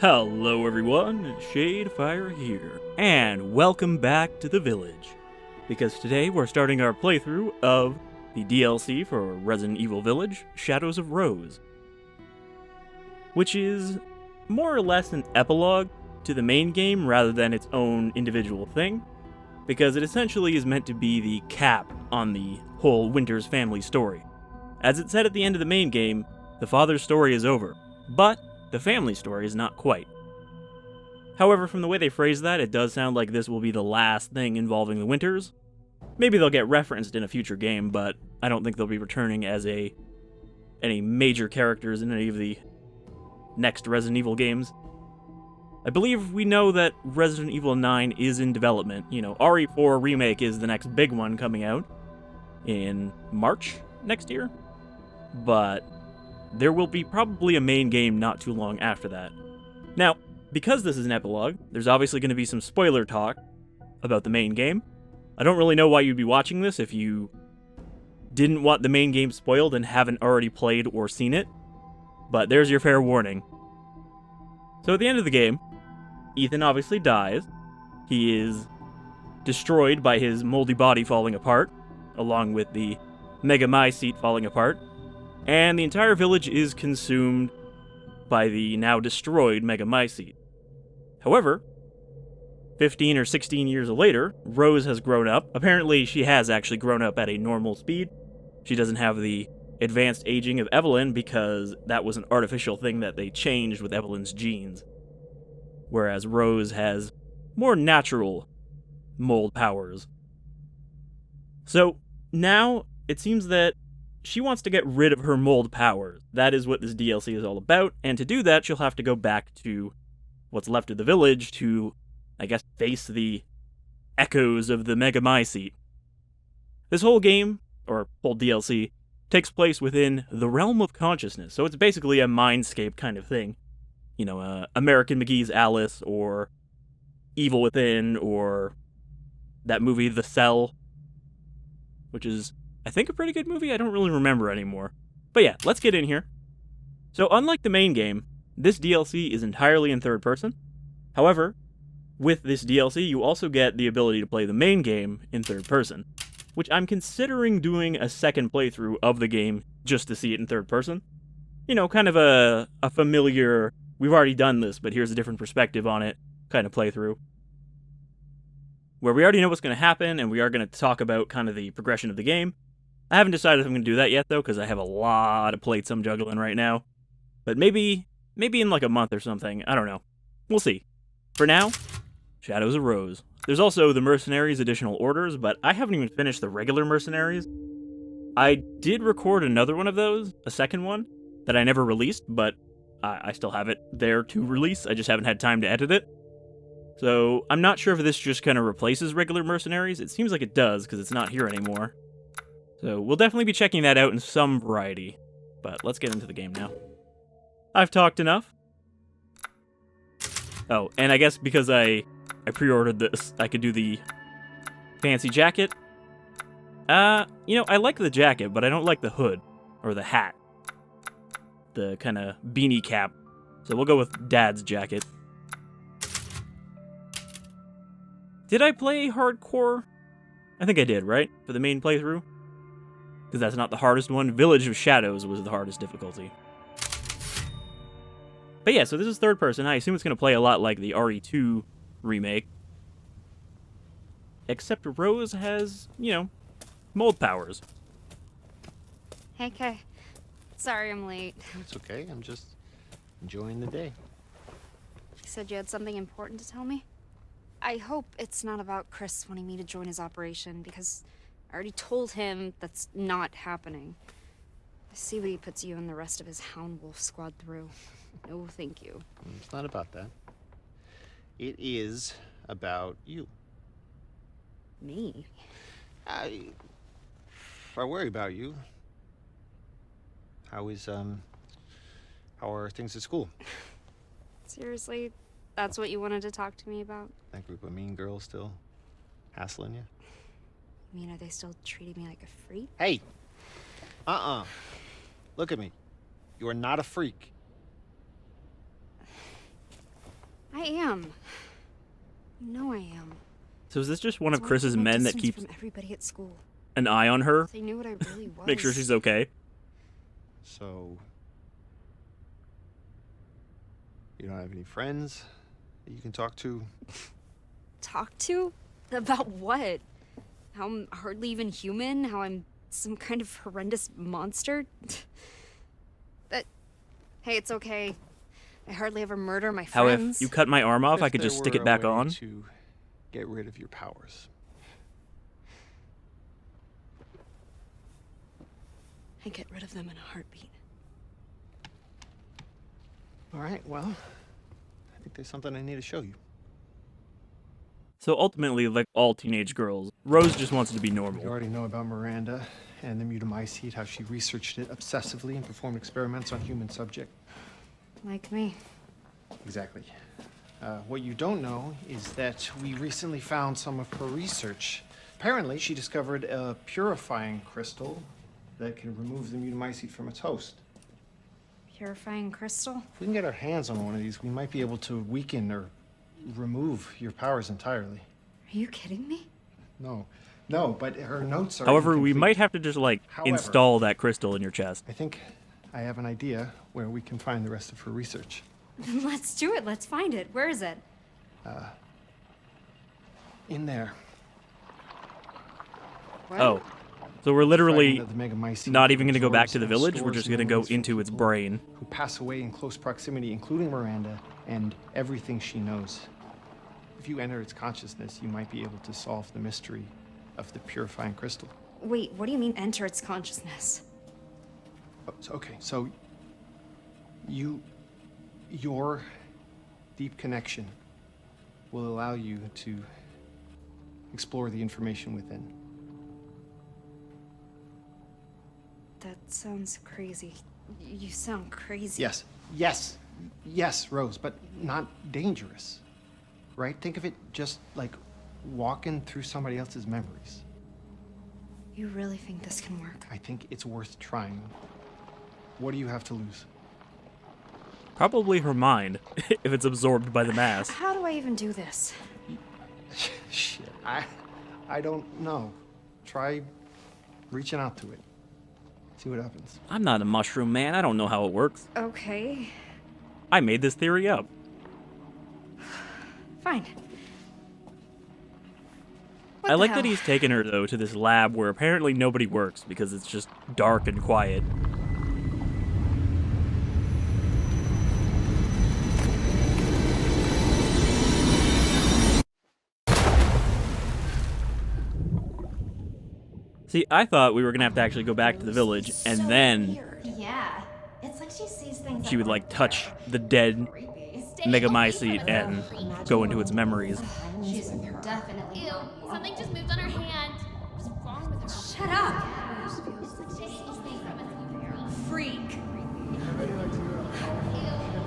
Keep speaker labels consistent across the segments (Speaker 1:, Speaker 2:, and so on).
Speaker 1: Hello everyone, Shadefire here, and welcome back to the village. Because today we're starting our playthrough of the DLC for Resident Evil Village, Shadows of Rose. Which is more or less an epilogue to the main game rather than its own individual thing, because it essentially is meant to be the cap on the whole Winters family story. As it said at the end of the main game, the father's story is over, but the family story is not quite. However, from the way they phrase that, it does sound like this will be the last thing involving the Winters. Maybe they'll get referenced in a future game, but I don't think they'll be returning as any major characters in any of the next Resident Evil games. I believe we know that Resident Evil 9 is in development. RE4 Remake is the next big one coming out in March next year. But there will be probably a main game not too long after that. Now, because this is an epilogue, there's obviously going to be some spoiler talk about the main game. I don't really know why you'd be watching this if you didn't want the main game spoiled and haven't already played or seen it, but there's your fair warning. So at the end of the game, Ethan obviously dies. He is destroyed by his moldy body falling apart, along with the Megamycete falling apart. And the entire village is consumed by the now destroyed Megamycete. However, 15 or 16 years later, Rose has grown up. Apparently, she has actually grown up at a normal speed. She doesn't have the advanced aging of Evelyn because that was an artificial thing that they changed with Evelyn's genes. Whereas Rose has more natural mold powers. So, now it seems that she wants to get rid of her mold powers. That is what this DLC is all about, and to do that, she'll have to go back to what's left of the village to, I guess, face the echoes of the Megamycete. This whole game, or whole DLC, takes place within the realm of consciousness, so it's basically a mindscape kind of thing. American McGee's Alice, or Evil Within, or that movie The Cell, which is, I think, a pretty good movie. I don't really remember anymore. But yeah, let's get in here. So unlike the main game, this DLC is entirely in third person. However, with this DLC, you also get the ability to play the main game in third person, which I'm considering doing a second playthrough of the game just to see it in third person. Kind of a familiar, we've already done this, but here's a different perspective on it kind of playthrough, where we already know what's going to happen, and we are going to talk about kind of the progression of the game. I haven't decided if I'm going to do that yet, though, because I have a lot of plates I'm juggling right now. But maybe in like a month or something. I don't know. We'll see. For now, Shadows of Rose. There's also the Mercenaries additional orders, but I haven't even finished the regular Mercenaries. I did record another one of those, a second one, that I never released, but I still have it there to release. I just haven't had time to edit it. So I'm not sure if this just kind of replaces regular Mercenaries. It seems like it does, because it's not here anymore. So we'll definitely be checking that out in some variety. But let's get into the game now. I've talked enough. Oh, and I guess because I pre-ordered this, I could do the fancy jacket. I like the jacket, but I don't like the hood, or the hat. The kind of beanie cap. So we'll go with Dad's jacket. Did I play hardcore? I think I did, right? For the main playthrough? Because that's not the hardest one. Village of Shadows was the hardest difficulty. But yeah, so this is third person. I assume it's going to play a lot like the RE2 remake. Except Rose has, mold powers.
Speaker 2: Hey, Kay. Sorry I'm late.
Speaker 3: It's okay. I'm just enjoying the day.
Speaker 2: You said you had something important to tell me? I hope it's not about Chris wanting me to join his operation, because I already told him that's not happening. I see what he puts you and the rest of his Hound Wolf Squad through. No, thank you.
Speaker 3: It's not about that. It is about you.
Speaker 2: Me?
Speaker 3: I worry about you. How are things at school?
Speaker 2: Seriously? That's what you wanted to talk to me about?
Speaker 3: That group of mean girls still hassling you?
Speaker 2: I mean, are they still treating me like a freak?
Speaker 3: Hey! Look at me. You are not a freak.
Speaker 2: I am. You know I am.
Speaker 1: So is this just one of
Speaker 2: That's why I
Speaker 1: Chris's
Speaker 2: keep my
Speaker 1: men that
Speaker 2: distance
Speaker 1: keeps
Speaker 2: from everybody at school.
Speaker 1: an eye on her?
Speaker 2: They knew what I really was.
Speaker 1: Make sure she's okay.
Speaker 3: So, you don't have any friends that you can talk to?
Speaker 2: Talk to? About what? How I'm hardly even human? How I'm some kind of horrendous monster? Hey, it's okay. I hardly ever murder my
Speaker 1: How
Speaker 2: friends.
Speaker 1: if you cut my arm off,
Speaker 3: What
Speaker 1: I
Speaker 3: if
Speaker 1: could
Speaker 3: there
Speaker 1: just stick
Speaker 3: were
Speaker 1: it back
Speaker 3: a way
Speaker 1: on?
Speaker 3: to get rid of your powers?
Speaker 2: I get rid of them in a heartbeat.
Speaker 3: All right, well, I think there's something I need to show you.
Speaker 1: So ultimately, like all teenage girls, Rose just wants to be
Speaker 3: You
Speaker 1: normal.
Speaker 3: already know about Miranda and the Megamycete, how she researched it obsessively and performed experiments on human subject.
Speaker 2: Like me.
Speaker 3: Exactly. What you don't know is that we recently found some of her research. Apparently, she discovered a purifying crystal that can remove the Megamycete from its host.
Speaker 2: Purifying crystal?
Speaker 3: If we can get our hands on one of these, we might be able to weaken or remove your powers entirely.
Speaker 2: Are you kidding me?
Speaker 3: No, but her notes are
Speaker 1: However, we
Speaker 3: incomplete.
Speaker 1: might have to just, like,
Speaker 3: However,
Speaker 1: install that crystal in your chest.
Speaker 3: I think I have an idea where we can find the rest of her research.
Speaker 2: Let's do it. Let's find it. Where is it?
Speaker 3: In there.
Speaker 2: What?
Speaker 1: Oh. So we're literally
Speaker 3: Fragment of the Megamycete
Speaker 1: not even going to go back
Speaker 3: absorbs
Speaker 1: to the
Speaker 3: and
Speaker 1: village, we're
Speaker 3: stores
Speaker 1: just going to go
Speaker 3: memories from
Speaker 1: into its
Speaker 3: people
Speaker 1: brain.
Speaker 3: Who pass away in close proximity, including Miranda, and everything she knows. If you enter its consciousness, you might be able to solve the mystery of the purifying crystal.
Speaker 2: Wait, what do you mean enter its consciousness?
Speaker 3: So your deep connection will allow you to explore the information within.
Speaker 2: That sounds crazy. You sound crazy.
Speaker 3: Yes, Rose, but not dangerous. Right? Think of it just like walking through somebody else's memories.
Speaker 2: You really think this can work?
Speaker 3: I think it's worth trying. What do you have to lose?
Speaker 1: Probably her mind, if it's absorbed by the mass.
Speaker 2: How do I even do this?
Speaker 3: Shit, I don't know. Try reaching out to it. See what happens.
Speaker 1: I'm not a mushroom man, I don't know how it works.
Speaker 2: Okay.
Speaker 1: I made this theory up.
Speaker 2: Fine.
Speaker 1: I like that he's taken her, though, to this lab where apparently nobody works because it's just dark and quiet. See, I thought we were gonna have to actually go back to the village, and then
Speaker 4: Yeah. It's like she sees things
Speaker 1: she would, like, touch the dead Megamycete and go into its memories.
Speaker 4: She's definitely.
Speaker 5: Ew, something just moved on her hand. What's wrong with her?
Speaker 4: Shut up! Freak.
Speaker 5: Ew,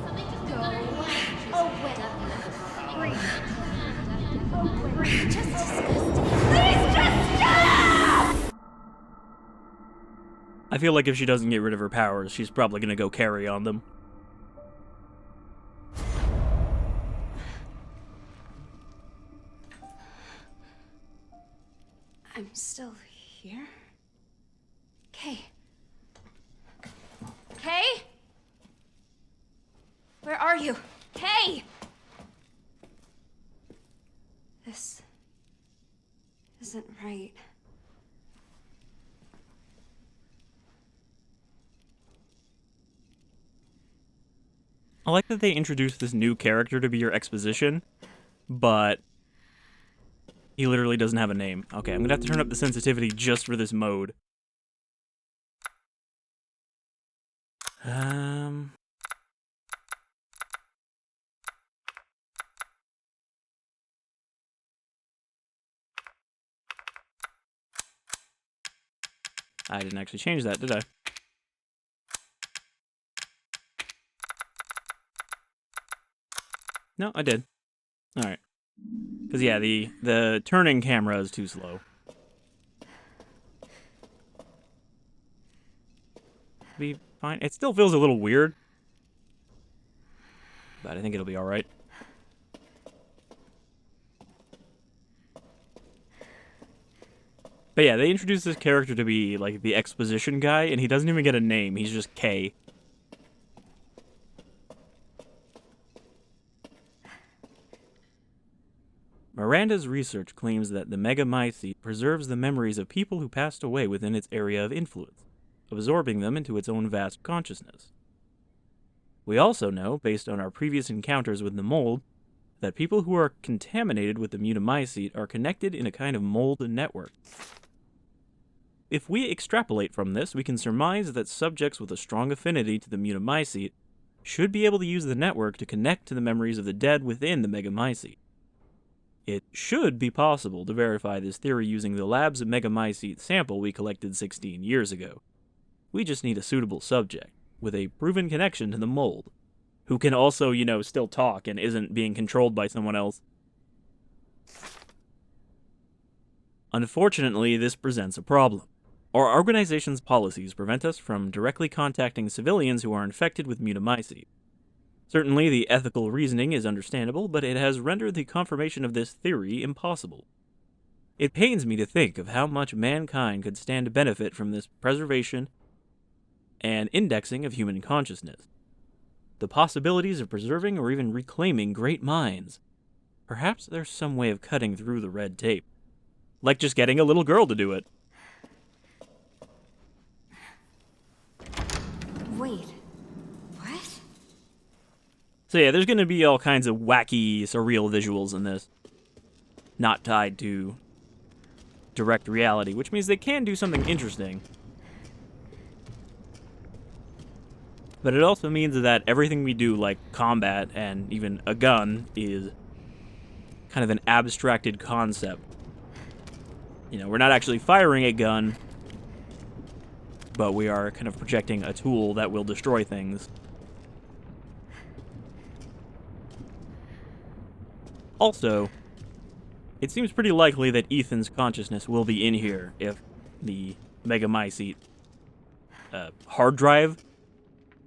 Speaker 5: something just moved on her hand.
Speaker 4: Oh, wait. Freak. Just disgusting. Please just stop!
Speaker 1: I feel like if she doesn't get rid of her powers, she's probably gonna go carry on them.
Speaker 2: I'm still here? Kay. Kay? Where are you? Kay! This isn't right.
Speaker 1: I like that they introduced this new character to be your exposition, but he literally doesn't have a name. Okay, I'm gonna have to turn up the sensitivity just for this mode. I didn't actually change that, did I? No, I did. Alright. Because, yeah, the turning camera is too slow. Be fine. It still feels a little weird. But I think it'll be alright. But yeah, they introduced this character to be, like, the exposition guy, and he doesn't even get a name. He's just K. Miranda's research claims that the Megamycete preserves the memories of people who passed away within its area of influence, absorbing them into its own vast consciousness. We also know, based on our previous encounters with the mold, that people who are contaminated with the Megamycete are connected in a kind of mold network. If we extrapolate from this, we can surmise that subjects with a strong affinity to the Megamycete should be able to use the network to connect to the memories of the dead within the Megamycete. It should be possible to verify this theory using the lab's Megamycete sample we collected 16 years ago. We just need a suitable subject, with a proven connection to the mold, who can also, still talk and isn't being controlled by someone else. Unfortunately, this presents a problem. Our organization's policies prevent us from directly contacting civilians who are infected with Megamycete. Certainly, the ethical reasoning is understandable, but it has rendered the confirmation of this theory impossible. It pains me to think of how much mankind could stand to benefit from this preservation and indexing of human consciousness. The possibilities of preserving or even reclaiming great minds. Perhaps there's some way of cutting through the red tape. Like just getting a little girl to do it.
Speaker 2: Wait. What?
Speaker 1: So yeah, there's going to be all kinds of wacky, surreal visuals in this. Not tied to direct reality, which means they can do something interesting. But it also means that everything we do, like combat and even a gun, is kind of an abstracted concept. We're not actually firing a gun, but we are kind of projecting a tool that will destroy things. Also, it seems pretty likely that Ethan's consciousness will be in here if the Megamycete hard drive,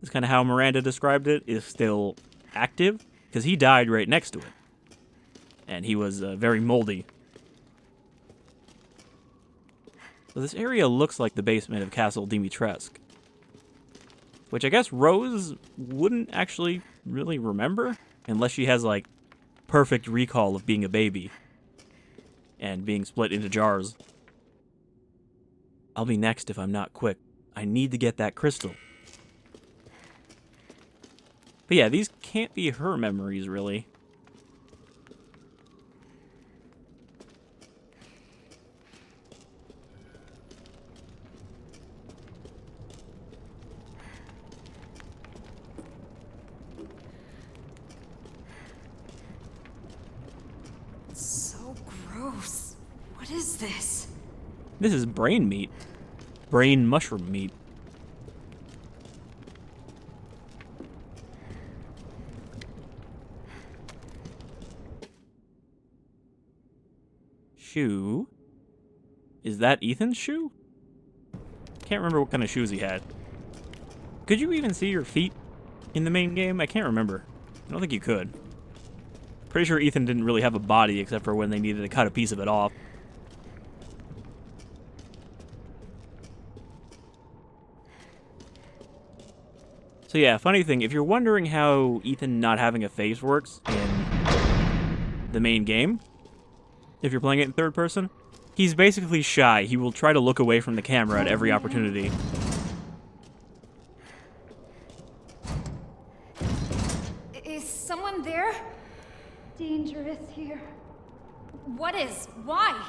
Speaker 1: is kind of how Miranda described it, is still active, because he died right next to it. And he was very moldy. So this area looks like the basement of Castle Dimitrescu, which I guess Rose wouldn't actually really remember, unless she has, like, perfect recall of being a baby and being split into jars. I'll be next if I'm not quick. I need to get that crystal. But yeah, these can't be her memories, really.
Speaker 2: So gross. What is this?
Speaker 1: This is brain meat. Brain mushroom meat. Shoe. Is that Ethan's shoe? Can't remember what kind of shoes he had. Could you even see your feet in the main game? I can't remember. I don't think you could. Pretty sure Ethan didn't really have a body except for when they needed to cut a piece of it off. So yeah, funny thing, if you're wondering how Ethan not having a face works in the main game, if you're playing it in third person, he's basically shy. He will try to look away from the camera at every opportunity.
Speaker 2: Is someone there?
Speaker 4: Dangerous here.
Speaker 2: What is? Why?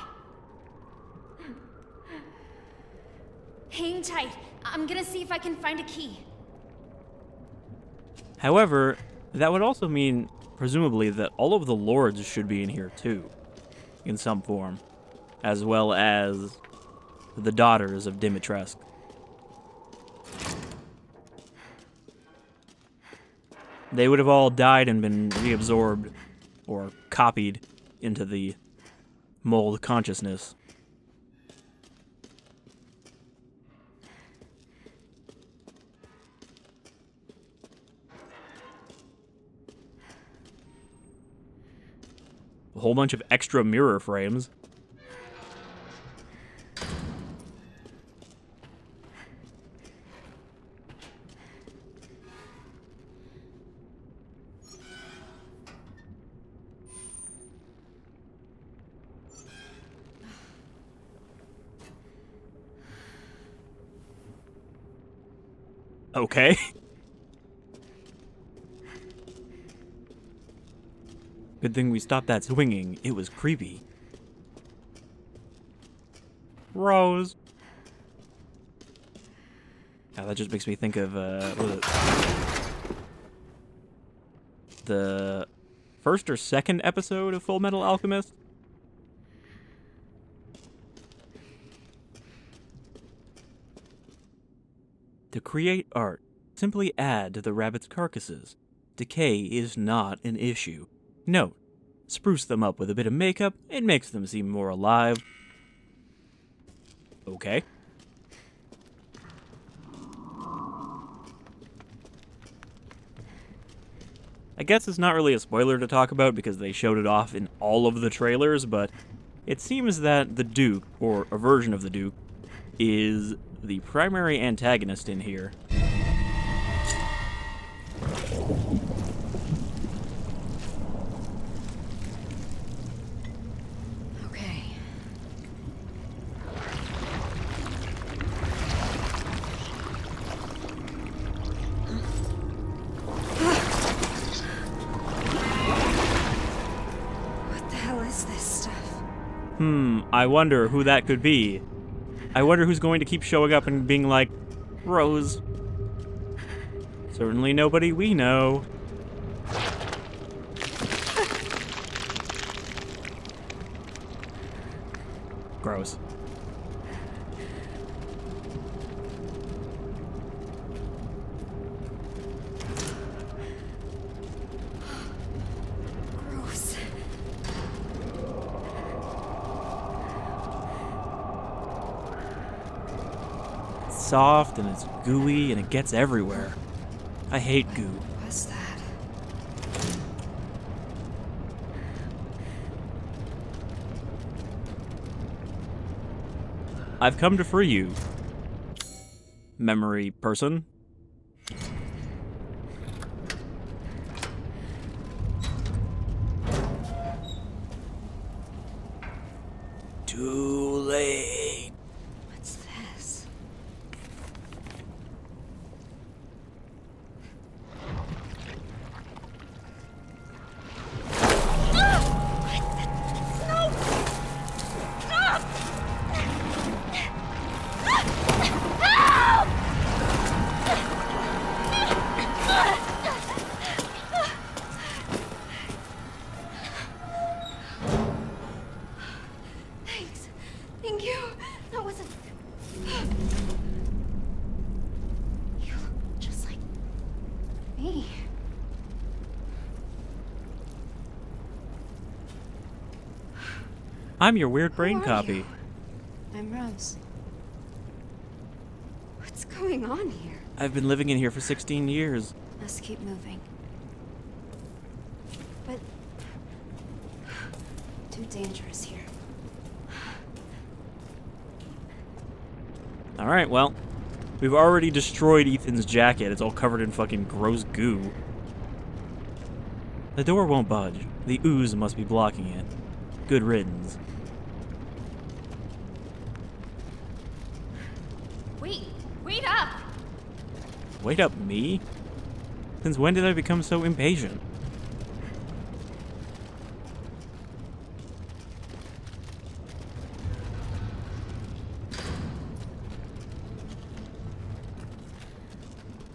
Speaker 2: Hang tight. I'm gonna see if I can find a key.
Speaker 1: However, that would also mean, presumably, that all of the lords should be in here too, in some form, as well as the daughters of Dimitrescu. They would have all died and been reabsorbed or copied into the mold consciousness. A whole bunch of extra mirror frames. Okay. Good thing we stopped that swinging. It was creepy. Rose. Oh, that just makes me think of, what was it? The first or second episode of Full Metal Alchemist? To create art, simply add to the rabbit's carcasses. Decay is not an issue. Note, spruce them up with a bit of makeup, it makes them seem more alive. Okay. I guess it's not really a spoiler to talk about because they showed it off in all of the trailers, but it seems that the Duke, or a version of the Duke, is the primary antagonist in here.
Speaker 2: Okay. What the hell is this stuff?
Speaker 1: I wonder who that could be. I wonder who's going to keep showing up and being like, Rose. Certainly nobody we know. Gross.
Speaker 2: Gross.
Speaker 1: It's soft and it's gooey and it gets everywhere. I hate goo.
Speaker 2: What's that?
Speaker 1: I've come to free you, memory person. Too late.
Speaker 2: What's this? Thanks. Thank you. That wasn't. You look just like me.
Speaker 1: I'm your weird brain
Speaker 2: Who are
Speaker 1: copy.
Speaker 2: you? I'm Rose. What's going on here?
Speaker 1: I've been living in here for 16 years.
Speaker 2: Let's keep moving. But too dangerous here.
Speaker 1: Alright, well, we've already destroyed Ethan's jacket. It's all covered in fucking gross goo. The door won't budge. The ooze must be blocking it. Good riddance.
Speaker 5: Wait up!
Speaker 1: Wait up, me? Since when did I become so impatient?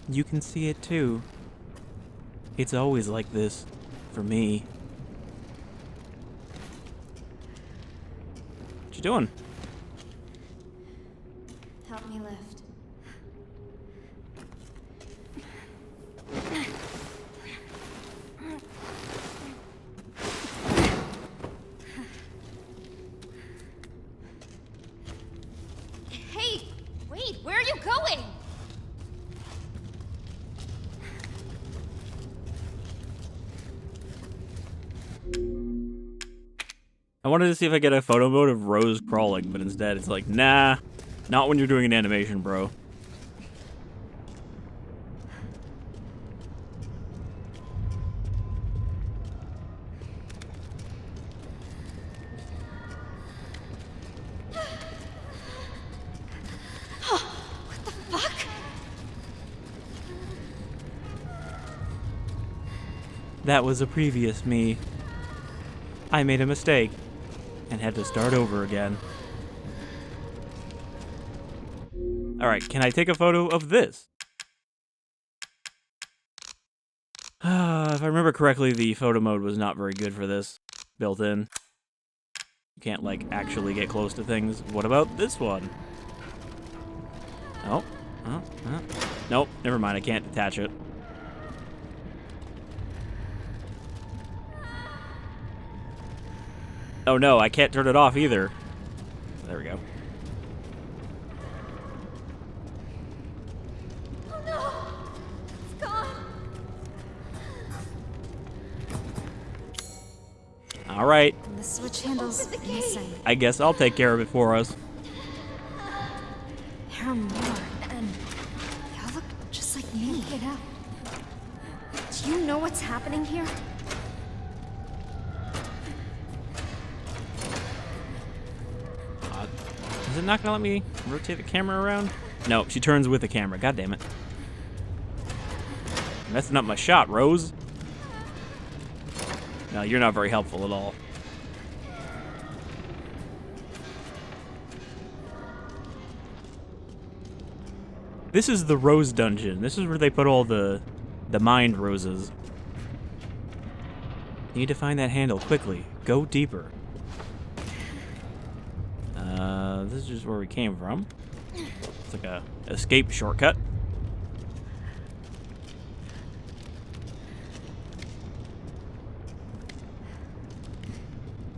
Speaker 1: You can see it too. It's always like this, for me. What you doing?
Speaker 2: Help me lift.
Speaker 5: Hey, wait, where are you going?
Speaker 1: I wanted to see if I get a photo mode of Rose crawling, but instead it's like, nah, not when you're doing an animation, bro. That was a previous me. I made a mistake and had to start over again. Alright, can I take a photo of this? If I remember correctly, the photo mode was not very good for this, built in. You can't, like, actually get close to things. What about this one? Oh. Nope, never mind, I can't detach it. Oh no, I can't turn it off either. There we go.
Speaker 5: Oh no! It's gone!
Speaker 1: Alright,
Speaker 2: The switch handle's
Speaker 5: Open the gate.
Speaker 2: missing.
Speaker 1: I guess I'll take care of it for us.
Speaker 2: There are more, and they all look just like me.
Speaker 5: Get out.
Speaker 2: Do you know what's happening here?
Speaker 1: Is it not gonna let me rotate the camera around? No, she turns with the camera. God damn it. Messing up my shot, Rose. No, you're not very helpful at all. This is the Rose Dungeon. This is where they put all the mind roses. Need to find that handle quickly. Go deeper. This is just where we came from. It's like a escape shortcut.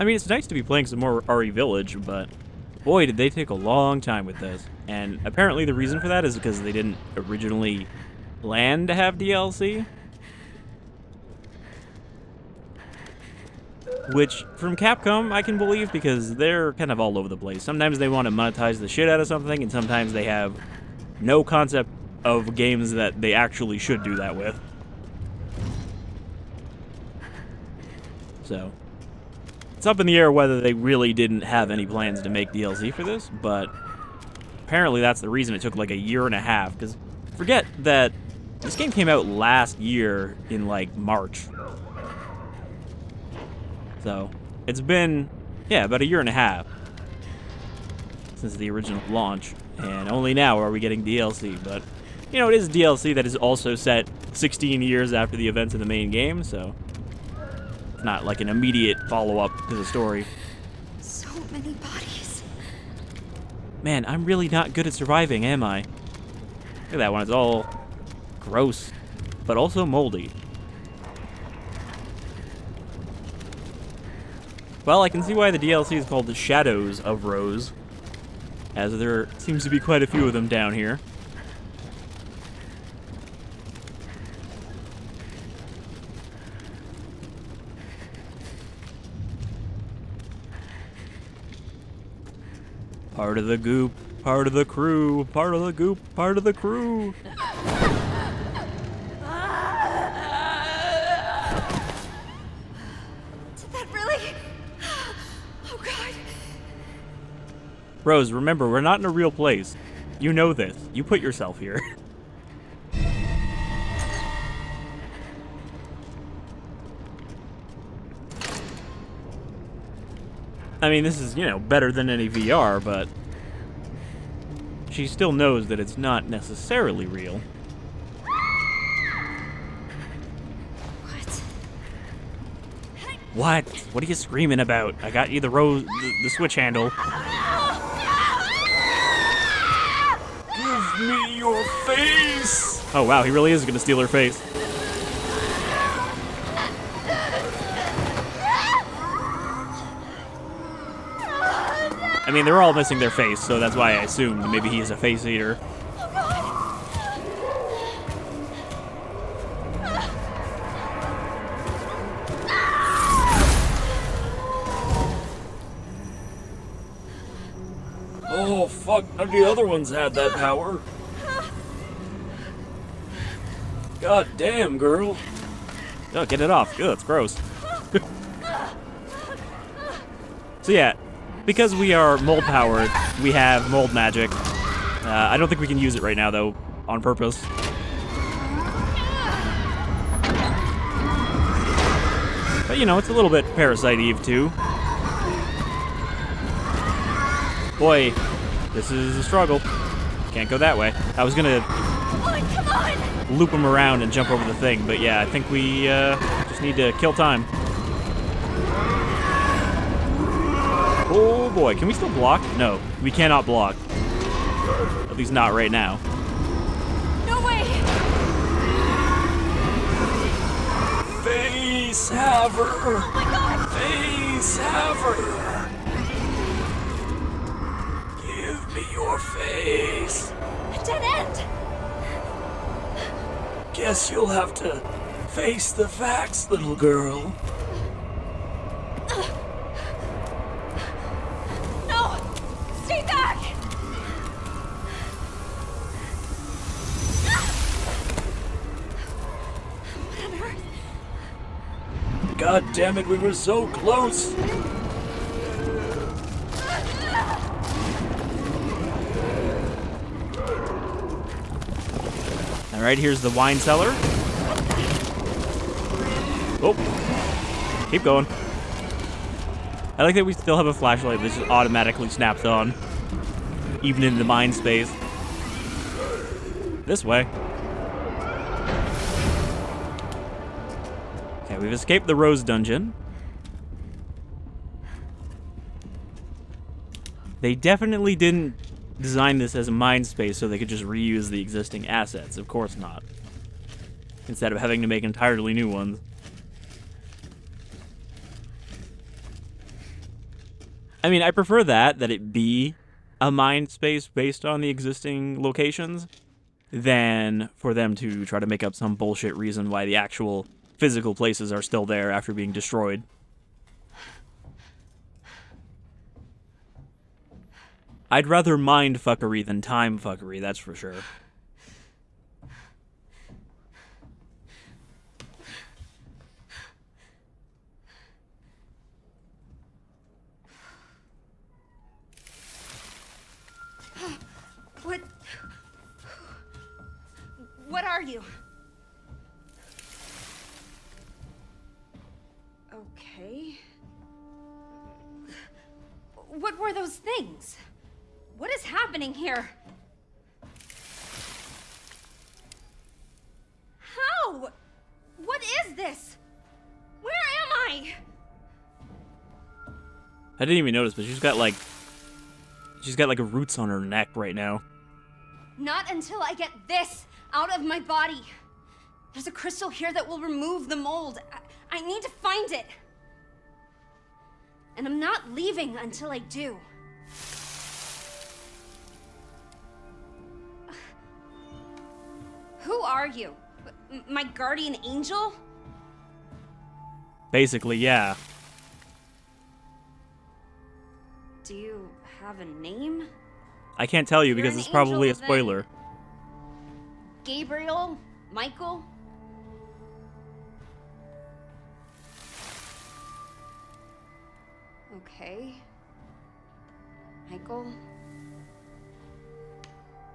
Speaker 1: I mean, it's nice to be playing some more RE Village, but boy, did they take a long time with this. And apparently the reason for that is because they didn't originally plan to have DLC. Which, from Capcom, I can believe because they're kind of all over the place. Sometimes they want to monetize the shit out of something, and sometimes they have no concept of games that they actually should do that with. So, it's up in the air whether they really didn't have any plans to make DLC for this, but apparently that's the reason it took like a year and a half, because forget that this game came out last year in like March. So, it's been, yeah, about a year and a half since the original launch, and only now are we getting DLC, but, you know, it is DLC that is also set 16 years after the events of the main game, so it's not like an immediate follow-up to the story.
Speaker 2: So many bodies.
Speaker 1: Man, I'm really not good at surviving, am I? Look at that one, it's all gross, but also moldy. Well, I can see why the DLC is called the Shadows of Rose, as there seems to be quite a few of them down here. Part of the goop, part of the crew, part of the goop, part of the crew.
Speaker 5: Did that really? Oh god.
Speaker 1: Rose, remember, we're not in a real place. You know this. You put yourself here. I mean, this is, you know, better than any VR, but she still knows that it's not necessarily real.
Speaker 2: What?
Speaker 1: What? What are you screaming about? I got you the the switch handle. Give me your face! Oh wow, he really is gonna steal her face. I mean, they're all missing their face, so that's why I assumed maybe he is a face eater. Oh, fuck, none of the other ones had that power. God damn, girl. Oh, get it off. Ugh, it's gross. So yeah, because we are mold powered, we have mold magic. I don't think we can use it right now, though, on purpose. But, you know, it's a little bit Parasite Eve, too. Boy, this is a struggle. Can't go that way. I was gonna
Speaker 4: Come on!
Speaker 1: loop him around and jump over the thing, but yeah, I think we just need to kill time. Oh boy, can we still block? No, we cannot block. At least not right now.
Speaker 4: No way!
Speaker 1: Face haver!
Speaker 4: Oh my god!
Speaker 1: Face haver! Give me your face.
Speaker 4: A dead end!
Speaker 1: Guess you'll have to face the facts, little girl.
Speaker 4: No! Stay back! What on earth?
Speaker 1: God damn it, we were so close. Alright, here's the wine cellar. Oh, keep going. I like that we still have a flashlight that just automatically snaps on, even in the mind space. This way. Okay, we've escaped the Rose Dungeon. They definitely didn't design this as a mind space so they could just reuse the existing assets. Of course not. Instead of having to make entirely new ones. I mean, I prefer that it be a mind space based on the existing locations, than for them to try to make up some bullshit reason why the actual physical places are still there after being destroyed. I'd rather mind fuckery than time fuckery, that's for sure.
Speaker 2: What are you? Okay. What were those things? What is happening here? How? What is this? Where am I?
Speaker 1: I didn't even notice, but she's got like roots on her neck right now.
Speaker 2: Not until I get this out of my body. There's a crystal here that will remove the mold. I need to find it. And I'm not leaving until I do. Who are you? My guardian angel?
Speaker 1: Basically, yeah.
Speaker 2: Do you have a name?
Speaker 1: I can't tell you
Speaker 2: You're
Speaker 1: because
Speaker 2: an
Speaker 1: it's probably a
Speaker 2: angel, then.
Speaker 1: spoiler.
Speaker 2: Gabriel? Michael? Okay. Michael?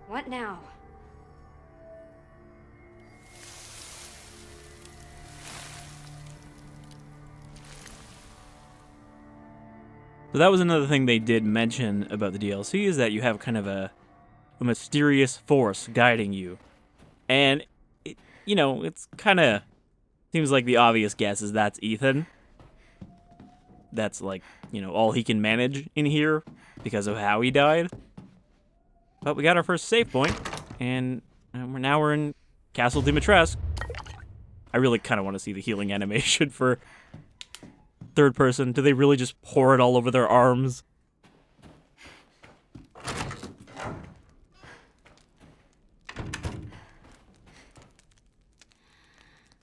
Speaker 2: What now?
Speaker 1: So that was another thing they did mention about the DLC, is that you have kind of a mysterious force guiding you. And, it's kind of seems like the obvious guess is that's Ethan. That's like, all he can manage in here because of how he died. But we got our first save point, and now we're in Castle Dimitrescu. I really kind of want to see the healing animation for third person. Do they really just pour it all over their arms?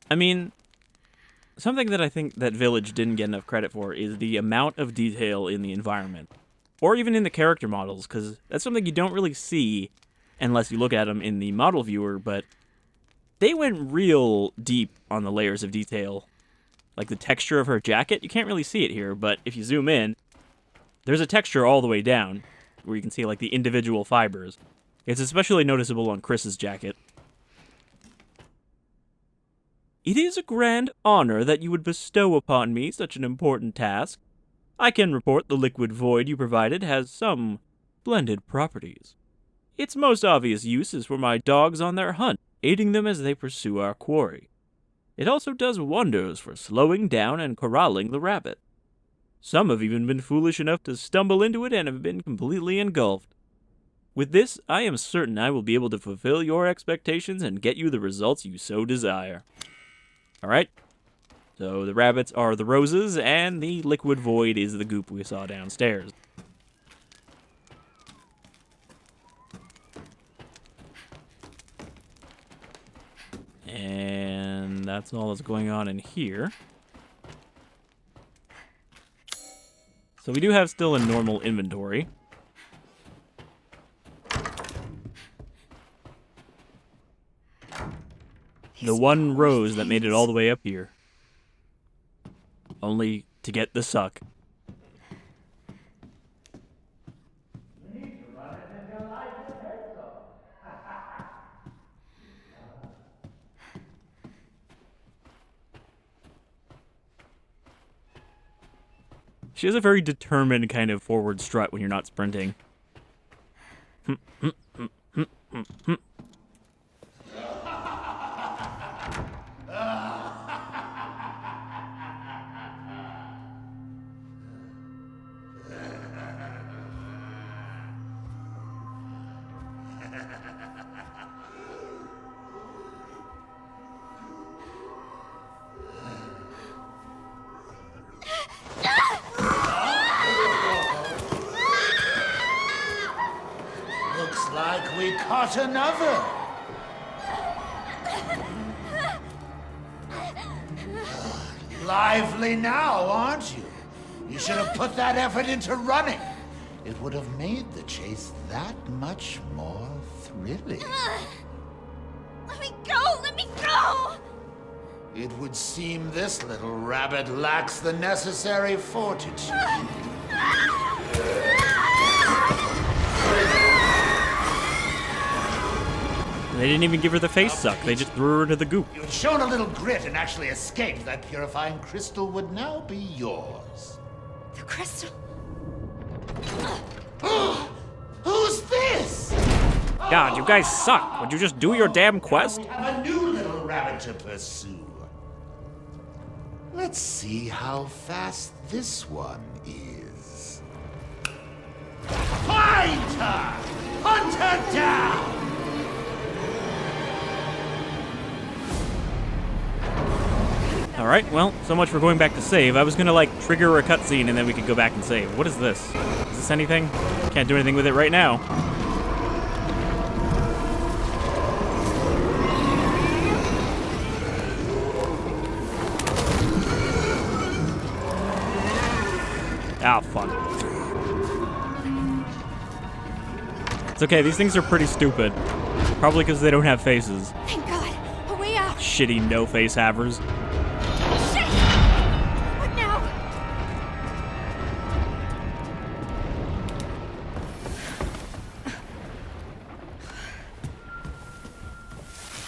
Speaker 1: I mean, something that I think that Village didn't get enough credit for is the amount of detail in the environment. Or even in the character models, because that's something you don't really see unless you look at them in the model viewer, but they went real deep on the layers of detail. Like the texture of her jacket, you can't really see it here, but if you zoom in, there's a texture all the way down, where you can see like the individual fibers. It's especially noticeable on Chris's jacket. It is a grand honor that you would bestow upon me such an important task. I can report the liquid void you provided has some splendid properties. Its most obvious use is for my dogs on their hunt, aiding them as they pursue our quarry. It also does wonders for slowing down and corralling the rabbit. Some have even been foolish enough to stumble into it and have been completely engulfed. With this, I am certain I will be able to fulfill your expectations and get you the results you so desire. Alright, so the rabbits are the roses, and the liquid void is the goop we saw downstairs. And that's all that's going on in here. So we do have still a normal inventory. The one rose that made it all the way up here. Only to get the suck. She has a very determined kind of forward strut when you're not sprinting.
Speaker 6: Looks like we caught another. Lively now, aren't you? You should have put that effort into running. It would have made the chase that much more thrilling.
Speaker 5: Let me go! Let me go!
Speaker 6: It would seem this little rabbit lacks the necessary fortitude.
Speaker 1: They didn't even give her the face suck. They just threw her into the goop.
Speaker 6: You had shown a little grit and actually escaped. That purifying crystal would now be yours.
Speaker 5: The crystal.
Speaker 6: Who's this?
Speaker 1: God, you guys suck. Would you just do your damn quest?
Speaker 6: We have a new little rabbit to pursue. Let's see how fast this one is. Find her! Hunt her down!
Speaker 1: Alright, well, so much for going back to save. I was gonna, trigger a cutscene and then we could go back and save. What is this? Is this anything? Can't do anything with it right now. Ah, fun. It's okay, these things are pretty stupid. Probably because they don't have faces.
Speaker 5: Thank God. A way out.
Speaker 1: Shitty no-face havers.
Speaker 5: Shit! What now?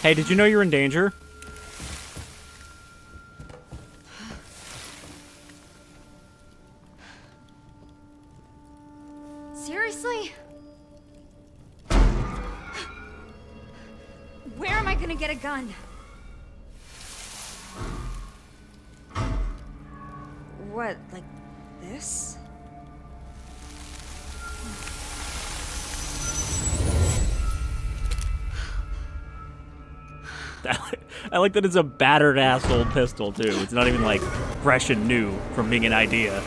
Speaker 1: Hey, did you know you're in danger?
Speaker 5: Seriously? Where am I gonna get a gun?
Speaker 2: What, like this?
Speaker 1: I like that it's a battered ass old pistol too. It's not even fresh and new from being an idea.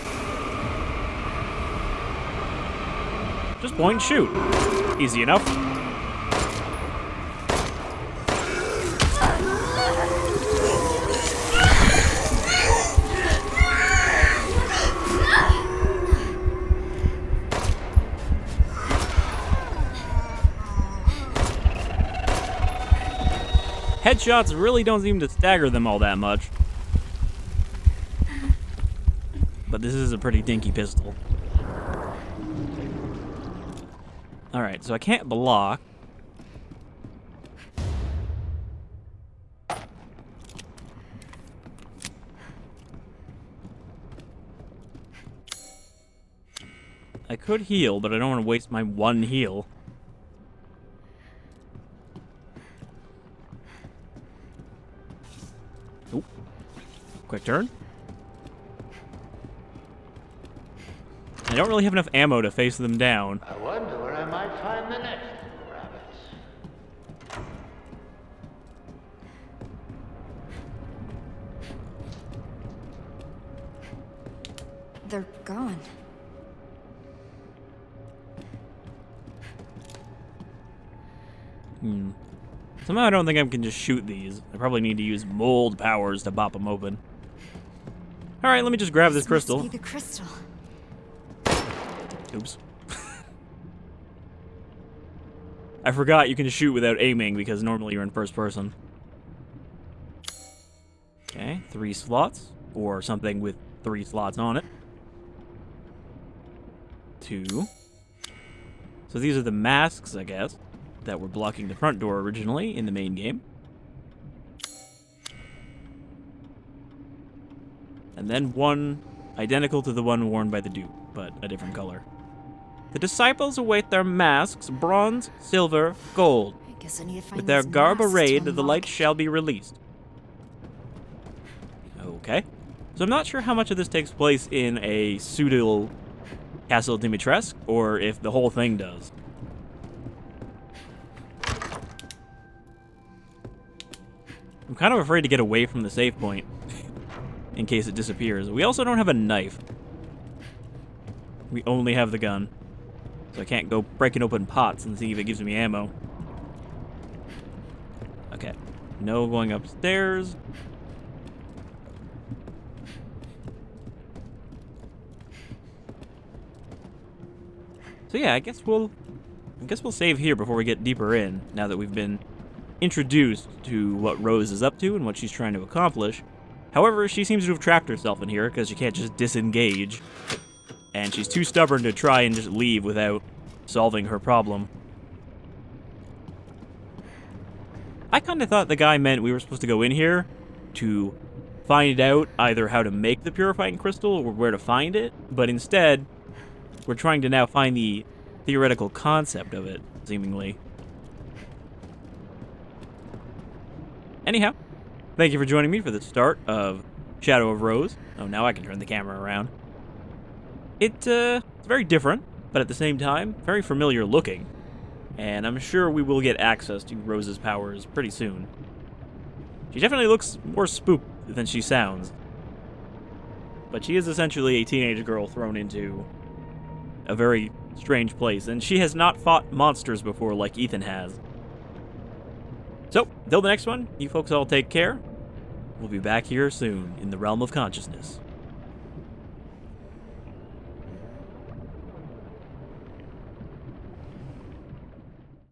Speaker 1: Just point and shoot. Easy enough. Headshots really don't seem to stagger them all that much. But this is a pretty dinky pistol. Alright, so I can't block. could heal, but I don't want to waste my one heal. Oop. Quick turn. I don't really have enough ammo to face them down.
Speaker 6: I wonder where I might find the next rabbits.
Speaker 2: They're gone.
Speaker 1: Somehow I don't think I can just shoot these. I probably need to use mold powers to bop them open. Alright, let me just grab this crystal.
Speaker 2: Must be the crystal.
Speaker 1: Oops. I forgot you can shoot without aiming because normally you're in first person. Okay, 3 slots, or something with 3 slots on it. 2. So these are the masks, I guess, that were blocking the front door originally in the main game. And then 1 identical to the one worn by the dupe, but a different color. The disciples await their masks, bronze, silver, gold.
Speaker 2: I guess I need to find
Speaker 1: With their
Speaker 2: these
Speaker 1: garb
Speaker 2: masks to
Speaker 1: arrayed, the
Speaker 2: unlock
Speaker 1: light
Speaker 2: it.
Speaker 1: shall be released. Okay. So I'm not sure how much of this takes place in a pseudo Castle Dimitrescu, or if the whole thing does. I'm kind of afraid to get away from the save point, in case it disappears. We also don't have a knife. We only have the gun. So I can't go breaking open pots and see if it gives me ammo. Okay. No going upstairs. So yeah, I guess we'll save here before we get deeper in, now that we've been introduced to what Rose is up to and what she's trying to accomplish. However, she seems to have trapped herself in here because she can't just disengage. And she's too stubborn to try and just leave without solving her problem. I kind of thought the guy meant we were supposed to go in here to find out either how to make the purifying crystal or where to find it, but instead, we're trying to now find the theoretical concept of it, seemingly. Anyhow, thank you for joining me for the start of Shadow of Rose. Oh, now I can turn the camera around. It's very different, but at the same time, very familiar looking. And I'm sure we will get access to Rose's powers pretty soon. She definitely looks more spooked than she sounds. But she is essentially a teenage girl thrown into a very strange place, and she has not fought monsters before like Ethan has. So, until the next one, you folks all take care. We'll be back here soon in the realm of consciousness.